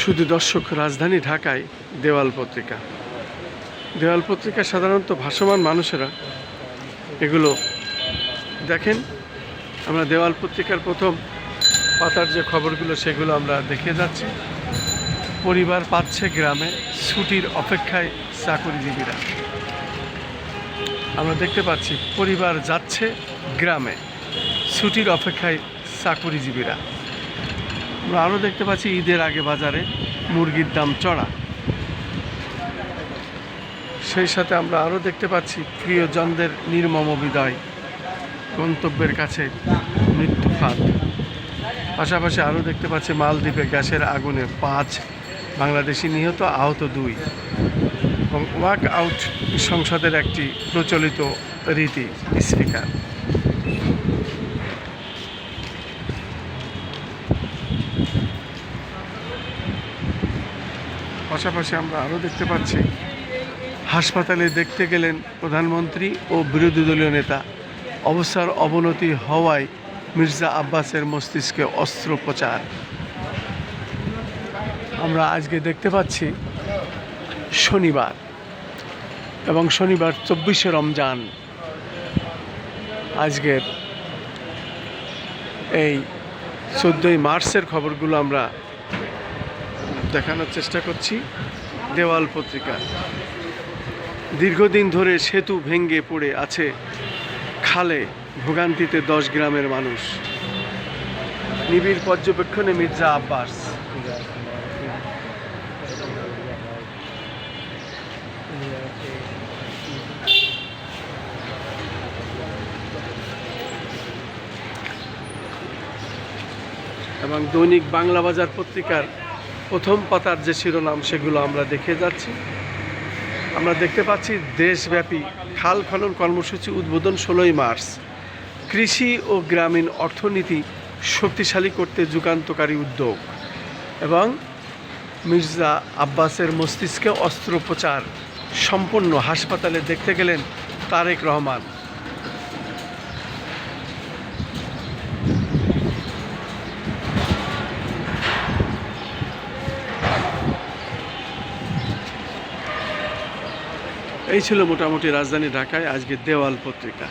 শুধু দর্শক, রাজধানী ঢাকায় দেওয়াল পত্রিকা। দেওয়াল পত্রিকা সাধারণত ভাসমান মানুষেরা এগুলো দেখেন। আমরা দেওয়াল পত্রিকার প্রথম পাতার যে খবরগুলো সেগুলো আমরা দেখিয়ে যাচ্ছি। পরিবার পাচ্ছে গ্রামে, ছুটির অপেক্ষায় চাকরিজীবীরা। আমরা দেখতে পাচ্ছি পরিবার যাচ্ছে গ্রামে, ছুটির অপেক্ষায় চাকরিজীবীরা। আমরা আরও দেখতে পাচ্ছি ঈদের আগে বাজারে মুরগির দাম চড়া। সেই সাথে আমরা আরও দেখতে পাচ্ছি প্রিয়জনদের নির্মম বিদায়, গন্তব্যের কাছে মৃত্যু ফাঁদ। পাশাপাশি আরও দেখতে পাচ্ছি মালদ্বীপে গ্যাসের আগুনে 5 বাংলাদেশি নিহত, আহত 2। এবং ওয়াক আউট সংসদের একটি প্রচলিত রীতি স্পিকার। পাশাপাশি আমরা আরও দেখতে পাচ্ছি হাসপাতালে দেখতে গেলেন প্রধানমন্ত্রী ও বিরোধী দলীয় নেতা। অবস্থার অবনতি হওয়ায় মির্জা আব্বাসের মস্তিষ্কে অস্ত্রোপচার। আমরা আজকে দেখতে পাচ্ছি শনিবার, এবং শনিবার 24শে রমজান। আজকের এই 14ই মার্চের খবরগুলো আমরা দেখানোর চেষ্টা করছি। দেওয়াল পত্রিকা। দীর্ঘদিন ধরে সেতু ভেঙে পড়ে আছে খালে, ভোগান্তিতে 10 গ্রামের মানুষ। নিবিড় পর্যবেক্ষণে মির্জা আব্বাস। এবং দৈনিক বাংলা বাজার পত্রিকার প্রথম পাতার যে শিরোনাম সেগুলো আমরা দেখে যাচ্ছি। আমরা দেখতে পাচ্ছি দেশব্যাপী খাল খনন কর্মসূচি উদ্বোধন 16ই মার্চ। কৃষি ও গ্রামীণ অর্থনীতি শক্তিশালী করতে যুগান্তকারী উদ্যোগ। এবং মির্জা আব্বাসের মস্তিষ্কে অস্ত্রোপচার সম্পন্ন, হাসপাতালে দেখতে গেলেন তারেক রহমান। এই ছিল মোটামুটি রাজধানী ঢাকায় আজকে দেওয়াল পত্রিকা।